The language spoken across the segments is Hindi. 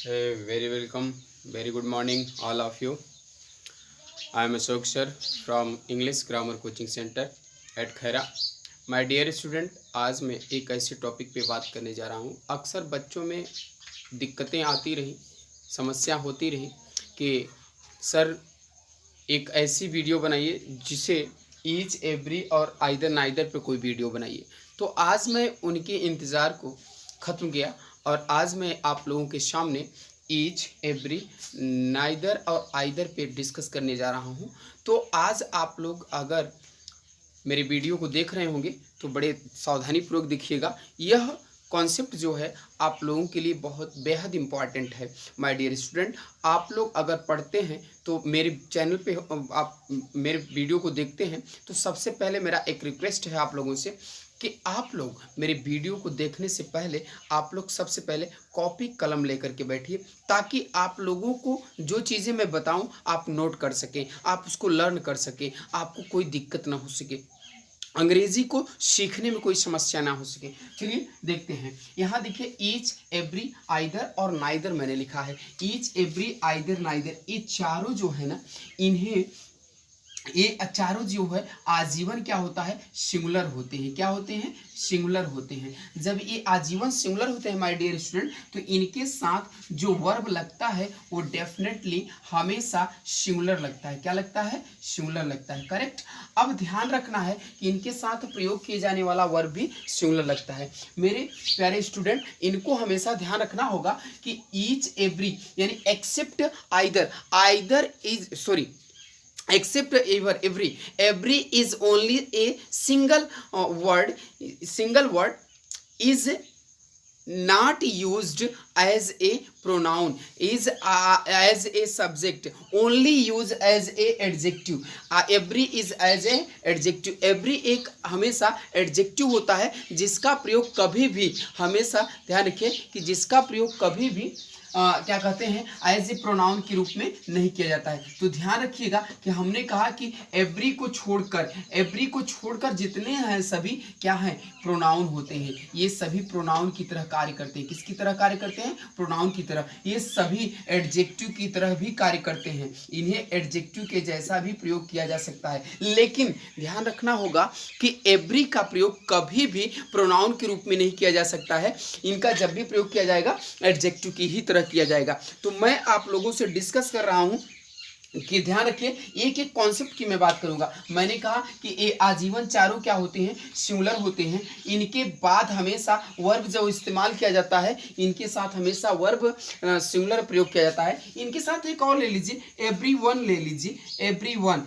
Hey, very welcome. Very good morning, all of you. I am Ashok sir from English Grammar Coaching Center at Khaira. My dear student, आज मैं एक ऐसे टॉपिक पे बात करने जा रहा हूँ. अक्सर बच्चों में दिक्कतें आती रही, समस्या होती रही कि सर एक ऐसी वीडियो बनाइए जिसे ईच एवरी और आइदर नाइदर पे कोई वीडियो बनाइए. तो आज मैं उनके इंतज़ार को ख़त्म किया और आज मैं आप लोगों के सामने ईच एवरी नाइदर और आइदर पे डिस्कस करने जा रहा हूँ. तो आज आप लोग अगर मेरे वीडियो को देख रहे होंगे तो बड़े सावधानीपूर्वक देखिएगा. यह कॉन्सेप्ट जो है आप लोगों के लिए बहुत बेहद इम्पॉर्टेंट है. माय डियर स्टूडेंट, आप लोग अगर पढ़ते हैं तो मेरे चैनल पे आप मेरे वीडियो को देखते हैं तो सबसे पहले मेरा एक रिक्वेस्ट है आप लोगों से कि आप लोग मेरे वीडियो को देखने से पहले आप लोग सबसे पहले कॉपी कलम लेकर के बैठिए, ताकि आप लोगों को जो चीज़ें मैं बताऊं आप नोट कर सकें, आप उसको लर्न कर सकें, आपको कोई दिक्कत ना हो सके, अंग्रेजी को सीखने में कोई समस्या ना हो सके. चलिए देखते हैं. यहाँ देखिए ईच एवरी आइदर और नाइदर मैंने लिखा है. ईच एवरी आइदर नाइदर, ये चारों जो है ना, इन्हें ये चारों जो है आजीवन क्या होता है, सिंगुलर होते हैं. क्या होते हैं? सिंगुलर होते हैं. जब ये आजीवन सिंगुलर होते हैं माय डियर स्टूडेंट, तो इनके साथ जो वर्ब लगता है वो डेफिनेटली हमेशा सिंगुलर लगता है. क्या लगता है? सिंगुलर लगता है. करेक्ट. अब ध्यान रखना है कि इनके साथ प्रयोग किए जाने वाला वर्ब भी सिंगुलर लगता है. मेरे प्यारे स्टूडेंट, इनको हमेशा ध्यान रखना होगा कि ईच एवरी यानी except either, either is sorry except every is only a single word is not used as a pronoun, is as a subject, only used as a adjective. every is as a adjective. every एक हमेशा adjective होता है जिसका प्रयोग कभी भी, हमेशा ध्यान रखिए कि जिसका प्रयोग कभी भी क्या कहते हैं, एज ए प्रोनाउन के रूप में नहीं किया जाता है. तो ध्यान रखिएगा कि हमने कहा कि एवरी को छोड़कर जितने हैं सभी क्या हैं, प्रोनाउन होते हैं. ये सभी प्रोनाउन की तरह कार्य करते हैं. किसकी तरह कार्य करते हैं? प्रोनाउन की तरह. ये सभी एडजेक्टिव की तरह भी कार्य करते हैं. इन्हें एडजेक्टिव के जैसा भी प्रयोग किया जा सकता है, लेकिन ध्यान रखना होगा कि एवरी का प्रयोग कभी भी प्रोनाउन के रूप में नहीं किया जा सकता है. इनका जब भी प्रयोग किया जाएगा एडजेक्टिव की ही तरह किया जाएगा. तो मैं आप लोगों से डिस्कस कर रहा हूं कि ध्यान रखिए, एक एक कॉन्सेप्ट की मैं बात करूंगा. मैंने कहा कि ये आजीवन चारों क्या होते हैं, सिंगुलर होते हैं. इनके बाद हमेशा वर्ब जो इस्तेमाल किया जाता है, इनके साथ हमेशा वर्ब सिंगुलर प्रयोग किया जाता है. इनके साथ एक और ले लीजिए, एवरीवन ले लीजिए. एवरीवन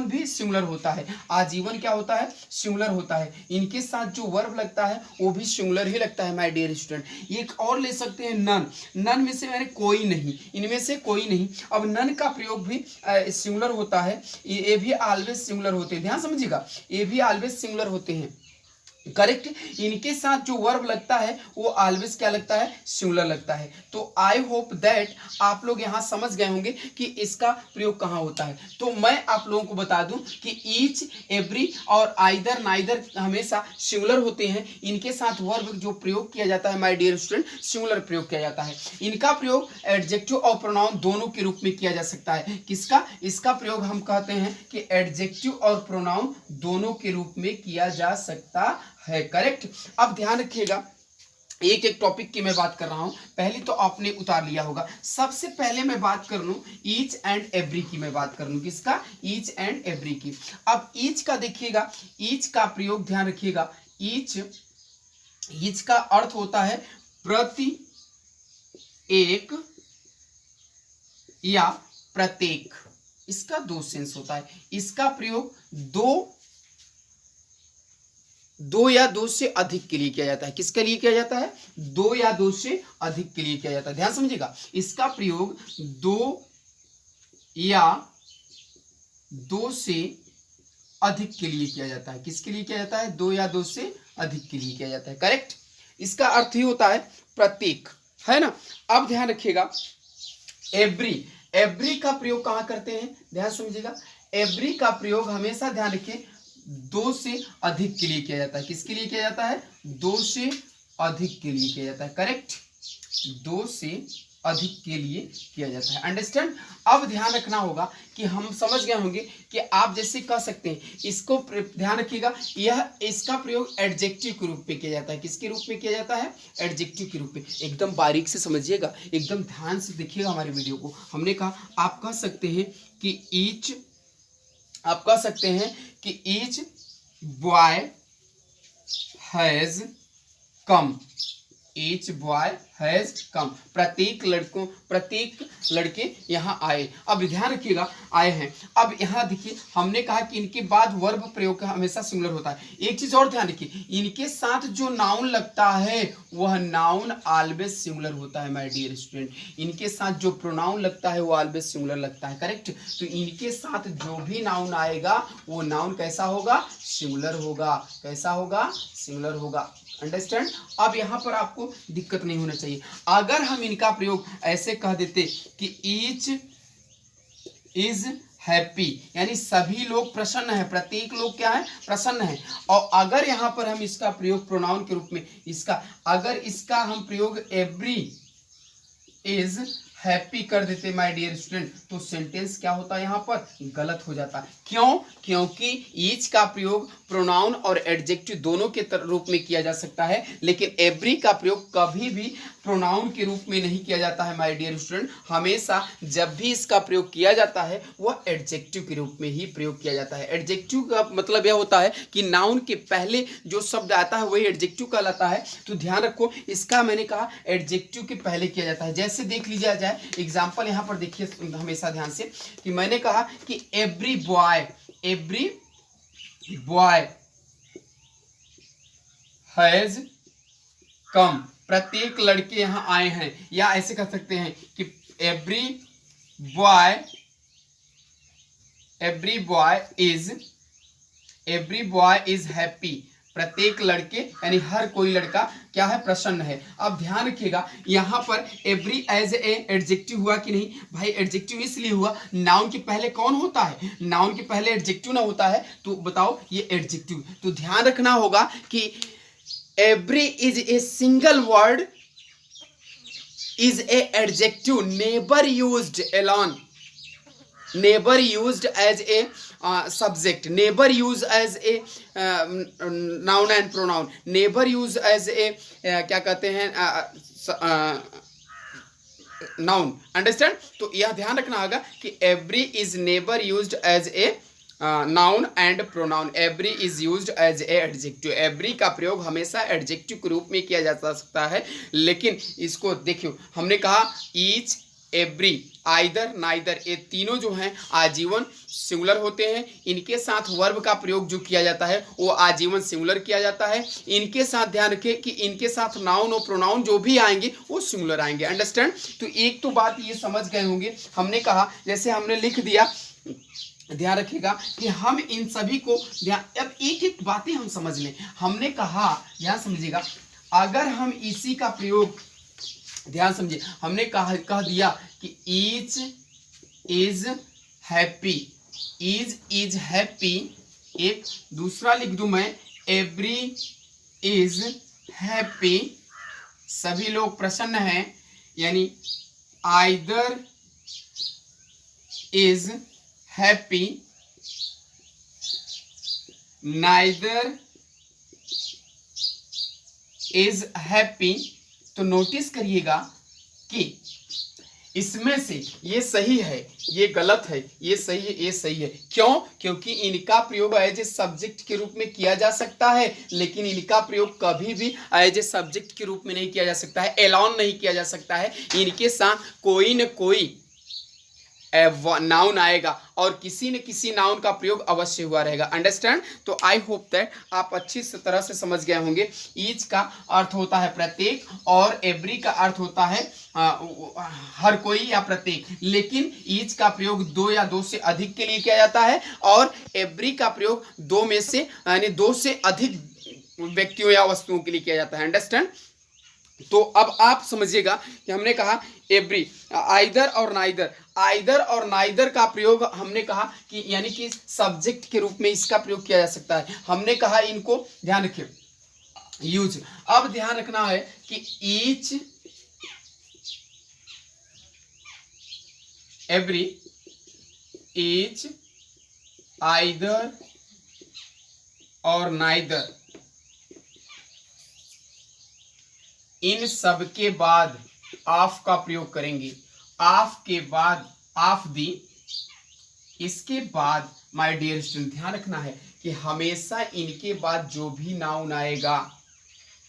भी सिंगुलर होता है. आजीवन क्या होता है? सिंगुलर होता है. इनके साथ जो वर्ब लगता है वो भी सिंगुलर ही लगता है माय डियर स्टूडेंट. एक और ले सकते हैं नन में से मैंने कोई नहीं, इनमें से कोई नहीं. अब नन का प्रयोग भी सिंगुलर होता है. ये भी ऑलवेज सिंगुलर होते हैं. ध्यान समझिएगा, ये भी ऑलवेज सिंगुलर होते हैं. करेक्ट. इनके साथ जो वर्ब लगता है वो ऑलवेज क्या लगता है, सिंगुलर लगता है. तो आई होप दैट आप लोग यहां समझ गए होंगे कि इसका प्रयोग कहां होता है. तो मैं आप लोगों को बता दूं कि ईच एवरी और आइदर नाइदर हमेशा सिंगुलर होते हैं. इनके साथ वर्ब जो प्रयोग किया जाता है माय डियर स्टूडेंट, सिंगुलर प्रयोग किया जाता है. इनका प्रयोग एडजेक्टिव और प्रोनाउन दोनों के रूप में किया जा सकता है. किसका? इसका प्रयोग हम कहते हैं कि एडजेक्टिव और प्रोनाउन दोनों के रूप में किया जा सकता है. करेक्ट. अब ध्यान रखिएगा, एक एक टॉपिक की मैं बात कर रहा हूं. पहले तो आपने उतार लिया होगा. सबसे पहले मैं बात कर लूं ईच एंड एवरी की. मैं बात कर लूं किसका? ईच एंड एवरी की. अब ईच का देखिएगा, ईच का प्रयोग ध्यान रखिएगा. ईच का अर्थ होता है प्रति, एक या प्रत्येक. इसका दो सेंस होता है. इसका प्रयोग दो या दो से अधिक के लिए किया जाता है. किसके लिए किया जाता है? दो या दो से अधिक के लिए किया जाता है. ध्यान समझिएगा, इसका प्रयोग दो या दो से अधिक के लिए किया जाता है. किसके लिए किया जाता है? दो या दो से अधिक के लिए किया जाता है. करेक्ट. इसका अर्थ ही होता है प्रत्येक, है ना. अब ध्यान रखिएगा, एवरी का प्रयोग कहां करते हैं? ध्यान समझिएगा, एवरी का प्रयोग हमेशा ध्यान रखिए दो से अधिक के लिए किया जाता है. किसके लिए किया जाता है? दो से अधिक के लिए किया जाता है. करेक्ट. 2 से अधिक के लिए किया जाता है। अंडरस्टैंड। अब ध्यान रखना होगा कि हम समझ गए होंगे कि आप जैसे कह सकते हैं, इसको ध्यान रखिएगा, यह इसका प्रयोग एडजेक्टिव के रूप में किया जाता है। किसके रूप में किया जाता है? एडजेक्टिव के रूप में। एकदम बारीक से समझिएगा, एकदम ध्यान से देखिएगा हमारे वीडियो को। हमने कहा आप कह सकते हैं कि each boy has come. Each boy has come, प्रत्येक लड़के यहाँ आए। अब ध्यान रखिएगा, आए हैं। अब यहाँ देखिए, हमने कहा कि इनके बाद वर्ब प्रयोग का हमेशा सिंगुलर होता है। एक चीज और ध्यान रखिए, इनके साथ जो नाउन लगता है वह नाउन ऑलवेज सिंगुलर होता है माय डियर स्टूडेंट। इनके साथ जो प्रोनाउन लगता है वो ऑलवेज सिंगुलर लगता है, करेक्ट। तो इनके साथ जो भी नाउन आएगा वो नाउन कैसा होगा? सिंगुलर होगा। कैसा होगा? सिंगुलर होगा। अंडरस्टैंड। अब यहाँ पर आपको दिक्कत नहीं होना चाहिए। अगर हम इनका प्रयोग ऐसे कह देते कि ईच इज हैप्पी, यानी सभी लोग प्रसन्न है, प्रत्येक लोग क्या है? प्रसन्न है। और अगर यहाँ पर हम इसका प्रयोग प्रोनाउन के रूप में अगर इसका हम प्रयोग एवरी इज हैप्पी कर देते माय डियर स्टूडेंट, तो सेंटेंस क्या होता है? यहाँ पर गलत हो जाता है। क्यों? क्योंकि ईच का प्रयोग प्रोनाउन और एडजेक्टिव दोनों के रूप में किया जा सकता है, लेकिन एवरी का प्रयोग कभी भी प्रोनाउन के रूप में नहीं किया जाता है माय डियर स्टूडेंट। हमेशा जब भी इसका प्रयोग किया जाता है वह एडजेक्टिव के रूप में ही प्रयोग किया जाता है। एडजेक्टिव का मतलब यह होता है कि नाउन के पहले जो शब्द आता है वही एडजेक्टिव कहलाता है। तो ध्यान रखो, इसका मैंने कहा एडजेक्टिव के पहले किया जाता है। जैसे देख लीजिए जाए एग्जाम्पल, यहाँ पर देखिए हमेशा ध्यान से, कि मैंने कहा कि एवरी बॉय हैज कम, प्रत्येक लड़के यहाँ आए हैं। या ऐसे कह सकते हैं कि एवरी बॉय इज हैप्पी, प्रत्येक लड़के यानी हर कोई लड़का क्या है? प्रसन्न है। अब ध्यान रखिएगा, यहाँ पर एवरी एज ए एडजेक्टिव हुआ कि नहीं? भाई एडजेक्टिव इसलिए हुआ, नाउन के पहले कौन होता है? नाउन के पहले एडजेक्टिव ना होता है, तो बताओ ये एडजेक्टिव। तो ध्यान रखना होगा कि every is a single word is a adjective, never used alone, never used as a subject, never used as a noun and pronoun, never used as a क्या कहते हैं noun। अंडरस्टैंड। तो यह ध्यान रखना होगा कि every is never used as a noun and pronoun, every is used as a adjective. Every का प्रयोग हमेशा एडजेक्टिव के रूप में किया जा सकता है, लेकिन इसको देखियो, हमने कहा ईच, एवरी, आइदर, नाइदर, ये तीनों जो हैं आजीवन सिंगुलर होते हैं। इनके साथ वर्ब का प्रयोग जो किया जाता है वो आजीवन सिंगुलर किया जाता है। इनके साथ ध्यान रखें कि इनके साथ नाउन और प्रोनाउन जो भी आएंगे वो सिंगुलर आएंगे। अंडरस्टैंड। तो एक तो बात ये समझ गए होंगे, हमने कहा जैसे हमने लिख दिया, ध्यान रखिएगा कि हम इन सभी को अब एक एक बातें हम समझ लें। हमने कहा, ध्यान समझिएगा, अगर हम इसी का प्रयोग, ध्यान समझिए, हमने कह दिया कि each is happy, is happy. एक दूसरा लिख दूं मैं, एवरी इज हैप्पी, सभी लोग प्रसन्न हैं, यानी either is happy, neither is happy. तो नोटिस करिएगा कि इसमें से ये सही है, ये गलत है, ये सही है, ये सही है। क्यों? क्योंकि इनका प्रयोग एज ए सब्जेक्ट के रूप में किया जा सकता है, लेकिन इनका प्रयोग कभी भी एज ए सब्जेक्ट के रूप में नहीं किया जा सकता है, एलॉन नहीं किया जा सकता है। इनके साथ कोई न कोई नाउन आएगा और किसी न किसी नाउन का प्रयोग अवश्य हुआ रहेगा। अंडरस्टैंड। तो आई होप दैट आप अच्छी तरह से समझ गए होंगे। ईच का अर्थ होता है प्रत्येक और एवरी का अर्थ होता है हर कोई या प्रत्येक, लेकिन ईच का प्रयोग दो या दो से अधिक के लिए किया जाता है और एवरी का प्रयोग दो में से यानी दो से अधिक व्यक्तियों या वस्तुओं के लिए किया जाता है। अंडरस्टैंड। तो अब आप समझिएगा कि हमने कहा एवरी, आइदर और नाइदर, आइदर और नाइदर का प्रयोग हमने कहा कि यानी कि सब्जेक्ट के रूप में इसका प्रयोग किया जा सकता है। हमने कहा इनको ध्यान रखिए यूज। अब ध्यान रखना है कि ईच एवरी इज आइदर और नाइदर, इन सब के बाद ऑफ का प्रयोग करेंगे। ऑफ के बाद ऑफ दी, इसके बाद माय डियर स्टूडेंट ध्यान रखना है कि हमेशा इनके बाद जो भी नाउन आएगा,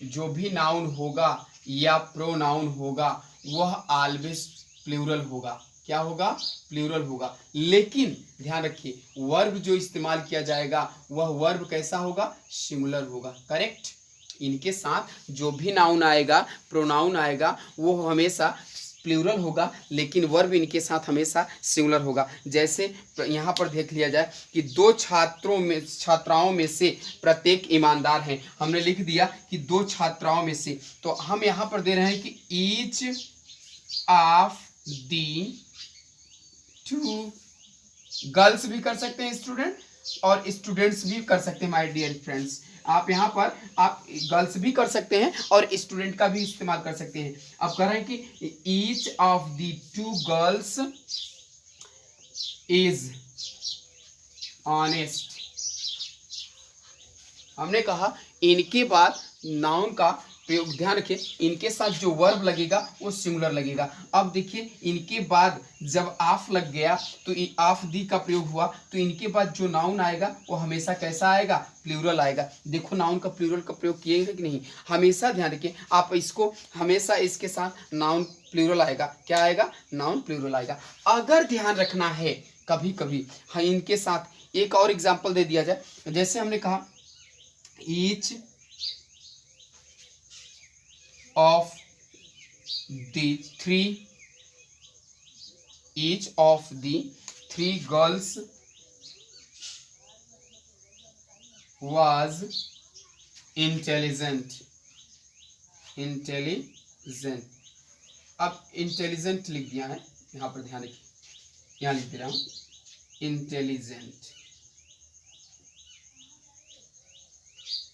जो भी नाउन होगा या प्रोनाउन होगा, वह ऑलवेज प्लूरल होगा। क्या होगा? प्लूरल होगा। लेकिन ध्यान रखिए वर्ब जो इस्तेमाल किया जाएगा वह वर्ब कैसा होगा? सिंगुलर होगा। करेक्ट। इनके साथ जो भी नाउन आएगा, प्रोनाउन आएगा, वो हमेशा प्लूरल होगा, लेकिन वर्ब इनके साथ हमेशा सिंगुलर होगा। जैसे यहाँ पर देख लिया जाए कि दो छात्राओं में से प्रत्येक ईमानदार हैं। हमने लिख दिया कि दो छात्राओं में से, तो हम यहाँ पर दे रहे हैं कि each of the two, girls भी कर सकते हैं स्टूडेंट और स्टूडेंट्स भी कर सकते हैं माय डियर फ्रेंड्स। आप यहाँ पर आप गर्ल्स भी कर सकते हैं और स्टूडेंट का भी इस्तेमाल कर सकते हैं। अब कह रहे हैं कि each of the two girls is honest. हमने कहा इनके बाद नाउन का प्रयोग, ध्यान रखिए इनके साथ जो वर्ब लगेगा वो सिंगुलर लगेगा। अब देखिए इनके बाद जब ऑफ लग गया तो ऑफ दी का प्रयोग हुआ, तो इनके बाद जो नाउन आएगा वो हमेशा कैसा आएगा? प्लूरल आएगा। देखो नाउन का प्लूरल का प्रयोग किएगा कि नहीं? हमेशा ध्यान रखिए आप इसको, हमेशा इसके साथ नाउन प्लूरल आएगा। क्या आएगा? नाउन प्लूरल आएगा। अगर ध्यान रखना है कभी कभी हाँ इनके साथ एक और एग्जाम्पल दे दिया जाए, जैसे हमने कहा each of the three, each of the three girls was intelligent। अब इंटेलिजेंट लिख दिया है यहाँ पर, ध्यान रखिए यहाँ लिख दे रहा हूँ इंटेलिजेंट।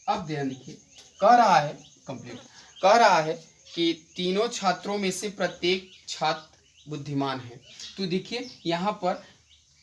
अब ध्यान देखिए कह रहा है कंप्लीट, कह रहा है कि तीनों छात्रों में से प्रत्येक छात्र बुद्धिमान है। तो देखिए यहाँ पर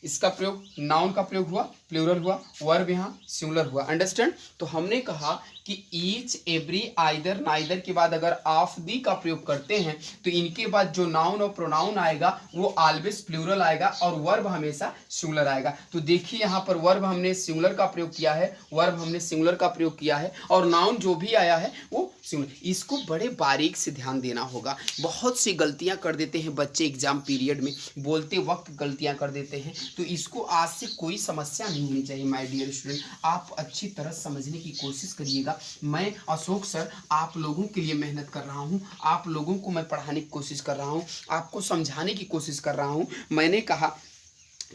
इसका प्रयोग, नाउन का प्रयोग हुआ, प्लूरल हुआ, वर्ब यहाँ सिंगुलर हुआ। अंडरस्टैंड? तो हमने कहा कि ईच, एवरी, आइदर, नाइदर के बाद अगर ऑफ दी का प्रयोग करते हैं तो इनके बाद जो नाउन और प्रोनाउन आएगा वो ऑलवेज प्लूरल आएगा और वर्ब हमेशा सिंगुलर आएगा। तो देखिए यहाँ पर वर्ब हमने सिंगुलर का प्रयोग किया है, वर्ब हमने सिंगुलर का प्रयोग किया है और नाउन जो भी आया है वो सिंगुलर। इसको बड़े बारीक से ध्यान देना होगा। बहुत सी गलतियां कर देते हैं बच्चे एग्जाम पीरियड में, बोलते वक्त गलतियां कर देते हैं, तो इसको आज से कोई समस्या नहीं होनी चाहिए माय डियर स्टूडेंट। आप अच्छी तरह समझने की कोशिश करिएगा। मैं अशोक सर आप लोगों के लिए मेहनत कर रहा हूं, आप लोगों को मैं पढ़ाने की कोशिश कर रहा हूं, आपको समझाने की कोशिश कर रहा हूं। मैंने कहा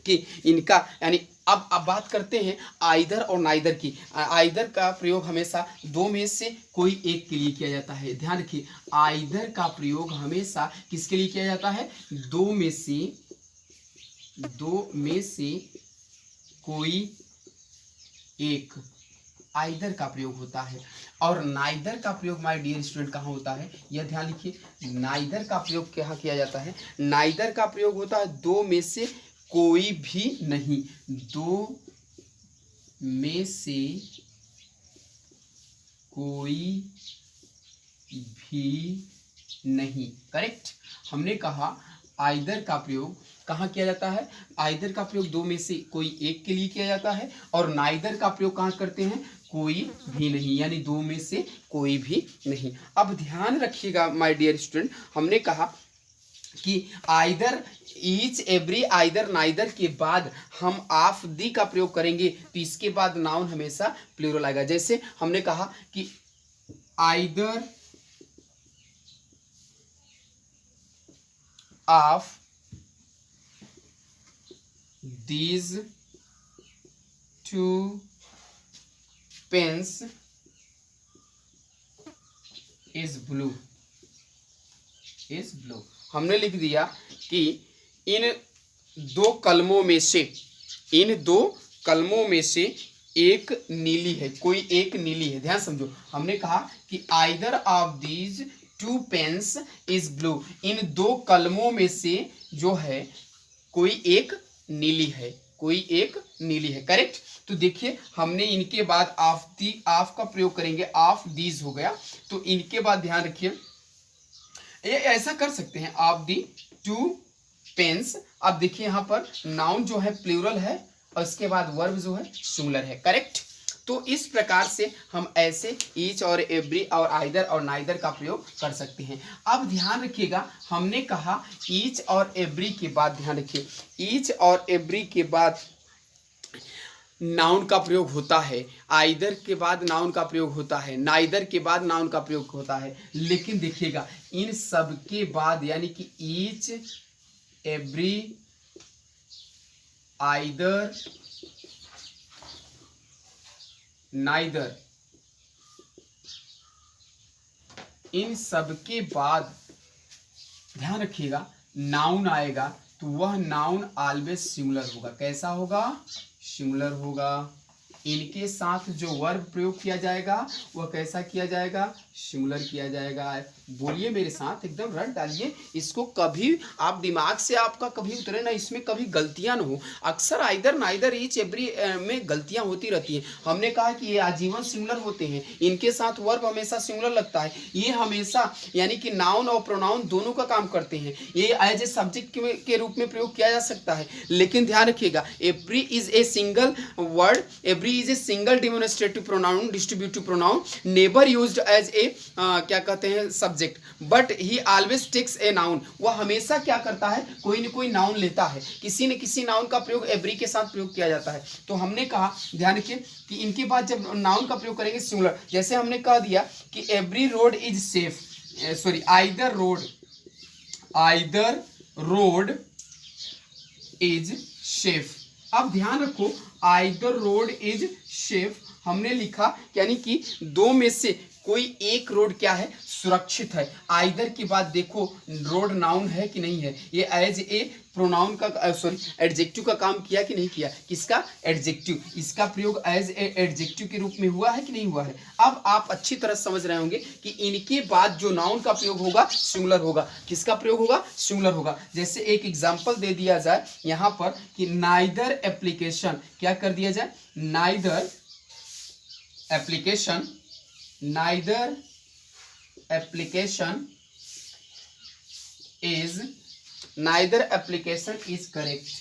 कि इनका यानी अब बात करते हैं आइदर और नाइदर की। आइदर का प्रयोग हमेशा दो में से कोई एक के लिए किया जाता है। ध्यान रखिए आइदर का प्रयोग हमेशा किसके लिए किया जाता है? दो में से कोई एक, आइदर का प्रयोग होता है। और नाइदर का प्रयोग माय डियर स्टूडेंट कहाँ होता है? यह ध्यान लिखिए नाइदर का प्रयोग कहाँ किया जाता है? नाइदर का प्रयोग होता है दो में से कोई भी नहीं, दो में से कोई भी नहीं। करेक्ट। हमने कहा आइदर का प्रयोग कहाँ किया जाता है? आइदर का प्रयोग दो में से कोई एक के लिए किया जाता है और नाइदर का प्रयोग कहाँ करते हैं? कोई भी नहीं, यानी दो में से कोई भी नहीं। अब ध्यान रखिएगा माय डियर स्टूडेंट, हमने कहा कि either, each, every, either, neither के बाद हम ऑफ दी का प्रयोग करेंगे तो इसके बाद नाउन हमेशा प्लूरल आएगा। जैसे हमने कहा कि either of these two pens is blue, हमने लिख दिया कि इन दो कलमों में से एक नीली है, कोई एक नीली है। ध्यान समझो, हमने कहा कि either of these two pens is blue, इन दो कलमों में से जो है कोई एक नीली है, कोई एक नीली है, करेक्ट। तो देखिए हमने इनके बाद ऑफ का प्रयोग करेंगे, ऑफ दीज हो गया। तो इनके बाद ध्यान रखिए, ये ऐसा कर सकते हैं, ऑफ दी 2 पेन्स। अब देखिए यहाँ पर नाउन जो है प्लूरल है और इसके बाद वर्ब जो है सिंगुलर है, करेक्ट। तो इस प्रकार से हम ऐसे ईच और एवरी और आइदर और नाइदर का प्रयोग कर सकते हैं। अब ध्यान रखिएगा, हमने कहा ईच और एवरी के बाद, ध्यान रखिए ईच और एवरी के बाद नाउन का प्रयोग होता है, आइदर के बाद नाउन का प्रयोग होता है, नाइदर के बाद नाउन का प्रयोग होता है। लेकिन देखिएगा इन सब के बाद यानी कि ईच, एवरी, आइदर, नाइदर, इन सब के बाद ध्यान रखिएगा नाउन आएगा तो वह नाउन ऑलवेज सिंगुलर होगा। कैसा होगा? सिंगुलर होगा। इनके साथ जो वर्ब प्रयोग किया जाएगा वह कैसा किया जाएगा? सिंगुलर किया जाएगा। बोलिए मेरे साथ, एकदम रट डालिए इसको, कभी आप दिमाग से आपका कभी उतरे ना, इसमें कभी गलतियां ना हो। अक्सर आइदर, नाइदर, ईच, एवरी में गलतियां होती रहती हैं। हमने कहा कि ये आजीवन सिंगुलर होते हैं, इनके साथ वर्ब हमेशा सिंगुलर लगता है। ये हमेशा यानी कि नाउन और प्रोनाउन दोनों का काम करते हैं। ये एज ए सब्जेक्ट के रूप में प्रयोग किया जा सकता है। लेकिन ध्यान रखिएगा every is a single word, every is a single demonstrative pronoun, distributive pronoun, never used as a क्या कहते हैं subject, but he always takes a noun. वह हमेशा क्या करता है? कोई न कोई नाउन लेता है। किसी न किसी नाउन का प्रयोग एवरी के साथ प्रयोग किया जाता है। तो हमने कहा, ध्यान रखिए कि इनके बाद जब नाउन का प्रयोग करेंगे सिंगुलर, जैसे हमने कह दिया कि every road is safe, sorry either road is safe. अब ध्यान रखो आइदर रोड इज सेफ हमने लिखा, यानी कि दो में से कोई एक रोड क्या है? सुरक्षित है। आइदर के बाद देखो रोड नाउन है कि नहीं है, ये एज ए प्रोनाउन का एडजेक्टिव का काम किया कि नहीं किया? किसका? एडजेक्टिव। इसका प्रयोग एज ए एडजेक्टिव के रूप में हुआ है कि नहीं हुआ है? अब आप अच्छी तरह समझ रहे होंगे कि इनके बाद जो नाउन का प्रयोग होगा सिंगुलर होगा। किसका प्रयोग होगा? सिंगुलर होगा। जैसे एक एग्जांपल दे दिया जाए यहाँ पर कि नाइदर एप्लीकेशन, क्या कर दिया जाए? Neither application, neither application is correct,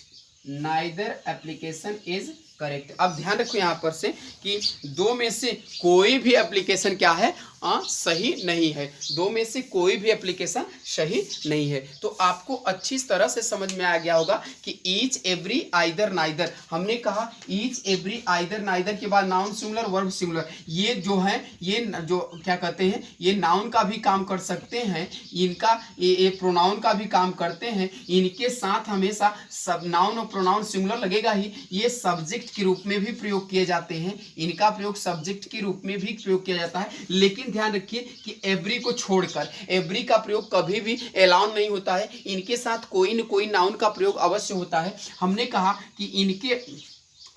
neither application is correct. अब ध्यान रखो यहाँ पर से कि दो में से कोई भी एप्लीकेशन क्या है? सही नहीं है। दो में से कोई भी एप्लीकेशन सही नहीं है। तो आपको अच्छी तरह से समझ में आ गया होगा कि ईच, एवरी, आइदर, नाइदर। हमने कहा ईच, एवरी, आइदर, नाइदर के बाद नाउन सिंगुलर, वर्ब सिंगुलर। ये जो है ये जो क्या कहते हैं, ये नाउन का भी काम कर सकते हैं, इनका ये प्रोनाउन का भी काम करते हैं। इनके साथ हमेशा सब नाउन और प्रोनाउन सिंगुलर लगेगा ही। ये सब्जेक्ट के रूप में भी प्रयोग किए जाते हैं, इनका प्रयोग सब्जेक्ट के रूप में भी प्रयोग किया जाता है। लेकिन ध्यान रखिए कि एवरी को छोड़कर एवरी का प्रयोग कभी भी एलाउन नहीं होता है। इनके साथ कोई न कोई नाउन का प्रयोग अवश्य होता है। हमने कहा कि इनके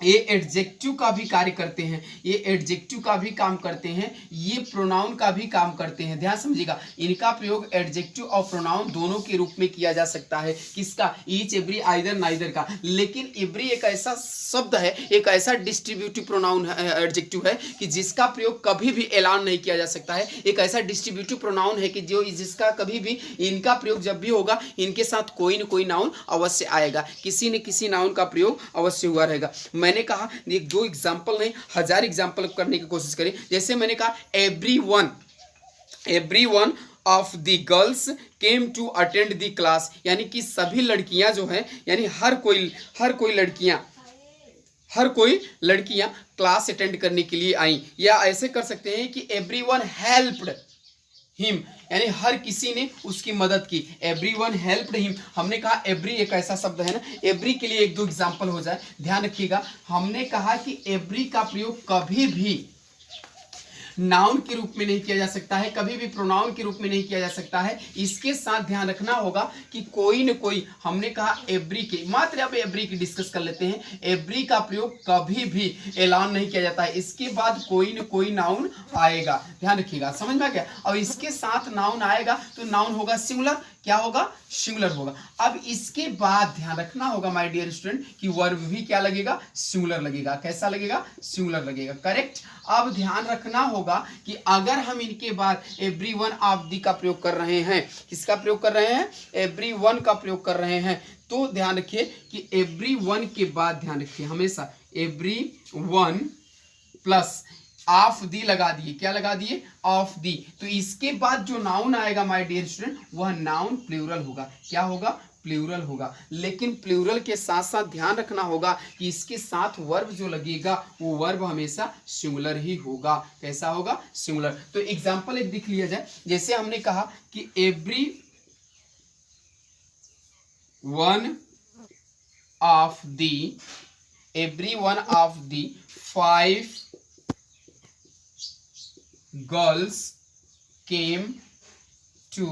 ये एडजेक्टिव का भी कार्य करते हैं, ये एडजेक्टिव का भी काम करते हैं, ये प्रोनाउन का भी काम करते हैं। ध्यान समझिएगा, इनका प्रयोग एडजेक्टिव और प्रोनाउन दोनों के रूप में किया जा सकता है। किसका? ईच, एवरी, आइदर, नाइदर का। लेकिन एवरी एक ऐसा शब्द है, एक ऐसा डिस्ट्रीब्यूटिव प्रोनाउन एडजेक्टिव है कि जिसका प्रयोग कभी भी एलान नहीं किया जा सकता है। एक ऐसा डिस्ट्रीब्यूटिव प्रोनाउन है कि जो जिसका कभी भी इनका प्रयोग जब भी होगा इनके साथ कोई न कोई नाउन अवश्य आएगा, किसी न किसी नाउन का प्रयोग अवश्य हुआ रहेगा। मैंने कहा एक दो एग्जाम्पल नहीं, 1000 एग्जाम्पल करने की कोशिश करें। जैसे मैंने कहा every one of the girls came to attend the class, यानी कि सभी लड़कियां जो हैं, यानी हर कोई लड़कियां क्लास अटेंड करने के लिए आई। या ऐसे कर सकते हैं कि एवरीवन हेल्प्ड हिम, यानी हर किसी ने उसकी मदद की। Everyone helped him. हमने कहा एवरी एक ऐसा शब्द है ना, एवरी के लिए एक दो एग्जांपल हो जाए। ध्यान रखिएगा, हमने कहा कि एवरी का प्रयोग कभी भी नाउन के रूप में नहीं किया जा सकता है, कभी भी प्रोनाउन के रूप में नहीं किया जा सकता है। इसके साथ ध्यान रखना होगा कि कोई न कोई, हमने कहा एवरी के, मात्र अब एवरी की डिस्कस कर लेते हैं। एवरी का प्रयोग कभी भी ऐलान नहीं किया जाता है, इसके बाद कोई न कोई नाउन आएगा, ध्यान रखिएगा, समझ में आ गया। और इसके साथ नाउन आएगा तो नाउन होगा सिंगुलर, क्या होगा, सिंगुलर होगा। अब इसके बाद ध्यान रखना होगा माय डियर स्टूडेंट कि वर्ब भी क्या लगेगा, सिंगुलर लगेगा। कैसा लगेगा, सिंगुलर लगेगा, करेक्ट। अब ध्यान रखना होगा कि अगर हम इनके बाद एवरी वन ऑफ दी का प्रयोग कर रहे हैं, किसका प्रयोग कर रहे हैं, एवरी वन का प्रयोग कर रहे हैं, तो ध्यान रखिए कि एवरी वन के बाद ध्यान रखिए हमेशा every one plus of the लगा दिए, क्या लगा दिए, ऑफ दी। तो इसके बाद जो नाउन आएगा माय डियर स्टूडेंट वह नाउन प्लूरल होगा, क्या होगा, प्लूरल होगा। लेकिन प्लूरल के साथ साथ ध्यान रखना होगा कि इसके साथ वर्ब जो लगेगा वो वर्ब हमेशा सिंगुलर ही होगा। कैसा होगा, सिंगुलर। तो एग्जांपल एक देख लिया जाए, जैसे हमने कहा कि every one of the, every one of the 5 girls came to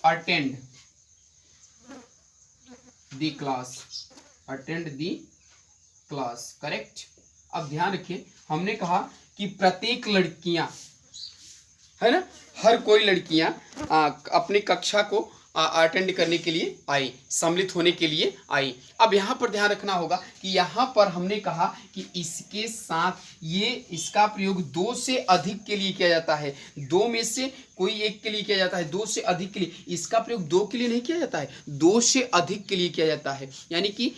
attend the class, correct. अब ध्यान रखिए हमने कहा कि प्रत्येक लड़कियां, है ना, हर कोई लड़कियां अपनी कक्षा को अटेंड करने के लिए आई, सम्मिलित होने के लिए आई। अब यहाँ पर ध्यान रखना होगा कि यहाँ पर हमने कहा कि इसके साथ ये, इसका प्रयोग दो से अधिक के लिए किया जाता है, दो में से कोई एक के लिए किया जाता है, दो से अधिक के लिए। इसका प्रयोग दो के लिए नहीं किया जाता है, दो से अधिक के लिए किया जाता है। यानी कि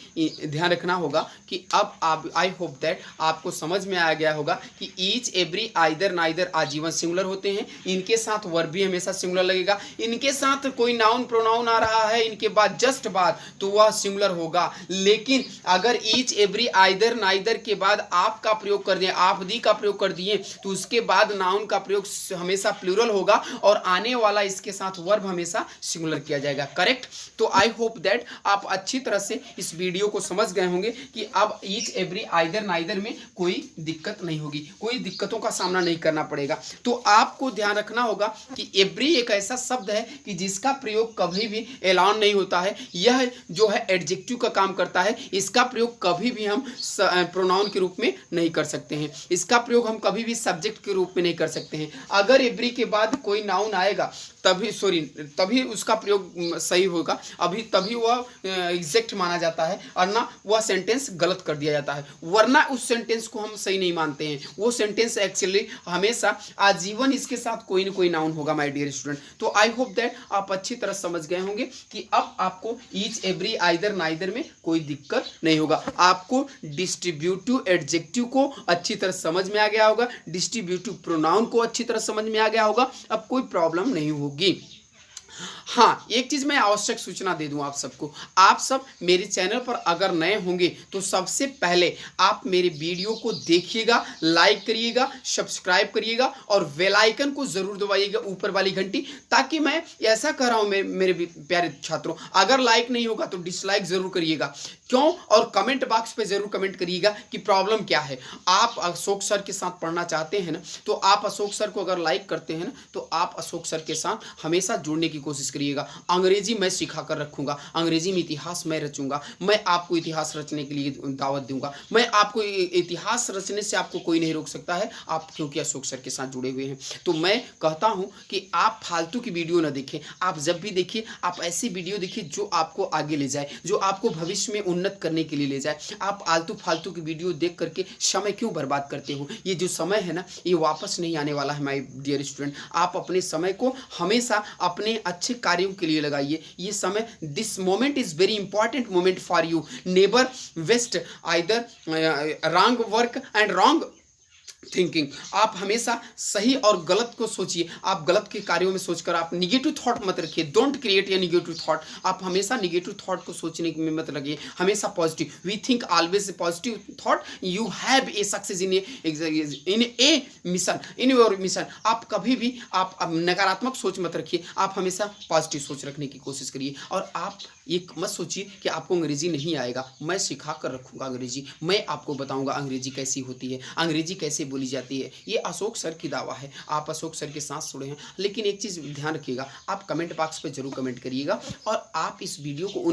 ध्यान रखना होगा कि अब आप, आई होप दैट आपको समझ में आ गया होगा कि ईच, एवरी, आइदर, नाइदर आजीवन सिंगुलर होते हैं। इनके साथ वर्ब भी हमेशा सिंगुलर लगेगा। इनके साथ कोई नाउन प्रोनाउन आ रहा है इनके बाद, जस्ट बाद, तो वह सिंगुलर होगा। लेकिन अगर ईच, एवरी, आइदर, नाइदर के बाद आप का प्रयोग कर दिए, आप दी का प्रयोग कर दिए, तो उसके बाद नाउन का प्रयोग हमेशा प्लूरल होगा और आने वाला इसके साथ वर्ब हमेशा सिंगुलर किया जाएगा, करेक्ट। तो आई होप दैट आप अच्छी तरह से इस वीडियो को समझ गए होंगे कि अब ईच, एवरी, आइदर, नाइदर में कोई दिक्कत नहीं होगी, कोई दिक्कतों का सामना नहीं करना पड़ेगा। तो आपको ध्यान रखना होगा कि एवरी एक ऐसा शब्द है कि जिसका प्रयोग कभी भी ऐलान नहीं होता है। यह जो है एडजेक्टिव का काम करता है। इसका प्रयोग कभी भी हम प्रोनाउन के रूप में नहीं कर सकते हैं, इसका प्रयोग हम कभी भी सब्जेक्ट के रूप में नहीं कर सकते हैं। अगर एवरी के बाद कोई नाउन आएगा तभी उसका प्रयोग सही होगा, अभी तभी वह एग्जैक्ट माना जाता है, और ना वह सेंटेंस गलत कर दिया जाता है, वरना उस सेंटेंस को हम सही नहीं मानते हैं। वो सेंटेंस एक्चुअली हमेशा आजीवन इसके साथ कोई ना कोई नाउन होगा माय डियर स्टूडेंट। तो आई होप दैट आप अच्छी तरह समझ गए होंगे कि अब आपको ईच, एवरी, आइदर, नाइदर में कोई दिक्कत नहीं होगा। आपको डिस्ट्रीब्यूटिव एडजेक्टिव को अच्छी तरह समझ में आ गया होगा, डिस्ट्रीब्यूटिव प्रोनाउन को अच्छी तरह समझ में आ गया होगा, अब कोई प्रॉब्लम नहीं होगी। हाँ, एक चीज मैं आवश्यक सूचना दे दूं आप सबको, आप सब मेरे चैनल पर अगर नए होंगे तो सबसे पहले आप मेरे वीडियो को देखिएगा, लाइक करिएगा, सब्सक्राइब करिएगा और बेल आइकन को जरूर दबाइएगा, ऊपर वाली घंटी, ताकि मैं ऐसा कर रहा हूं मेरे प्यारे छात्रों, अगर लाइक नहीं होगा तो डिसलाइक जरूर करिएगा, क्यों, और कमेंट बॉक्स पे जरूर कमेंट करिएगा कि प्रॉब्लम क्या है। आप अशोक सर के साथ पढ़ना चाहते हैं ना, तो आप अशोक सर को अगर लाइक करते हैं ना, तो आप अशोक सर के साथ हमेशा जुड़ने की कोशिश करिएगा। अंग्रेजी मैं सिखा कर रखूंगा, अंग्रेजी में इतिहास मैं रचूंगा, मैं आपको इतिहास रचने के लिए दावत दूंगा। मैं आपको इतिहास रचने से आपको कोई नहीं रोक सकता है, आप क्योंकि अशोक सर के साथ जुड़े हुए हैं। तो मैं कहता हूं कि आप फालतू की वीडियो ना देखें, आप जब भी देखिए आप ऐसी वीडियो देखिए जो आपको आगे ले जाए, जो आपको भविष्य में उन्नत करने के लिए ले जाए। आप आलतू फालतू की वीडियो देख करके समय क्यों बर्बाद करते हो? ये जो समय है ना, ये वापस नहीं आने वाला है माय डियर स्टूडेंट। आप अपने समय को हमेशा अपने अच्छे कार्यों के लिए लगाइए। ये समय, this moment is very important moment for you, never waste either wrong work and wrong thinking. आप हमेशा सही और गलत को सोचिए, आप गलत के कार्यों में सोचकर आप निगेटिव थॉट मत रखिए, don't create a negative thought. आप हमेशा निगेटिव थॉट को सोचने में मत लगिए, हमेशा positive. We think always a positive thought, you have a success in a mission, in your mission. आप कभी भी आप नकारात्मक सोच मत रखिए, आप हमेशा पॉजिटिव सोच रखने की कोशिश करिए। और आप ये मत सोचिए कि आपको अंग्रेजी नहीं आएगा, मैं सिखा कर रखूंगा अंग्रेजी, मैं आपको बताऊंगा अंग्रेजी कैसी होती है, अंग्रेजी कैसे बोली जाती है। ये अशोक सर की दावा है, आप अशोक सर के साथ जुड़े हैं। लेकिन एक चीज़ ध्यान रखिएगा, आप कमेंट बॉक्स पे जरूर कमेंट करिएगा और आप इस वीडियो को उन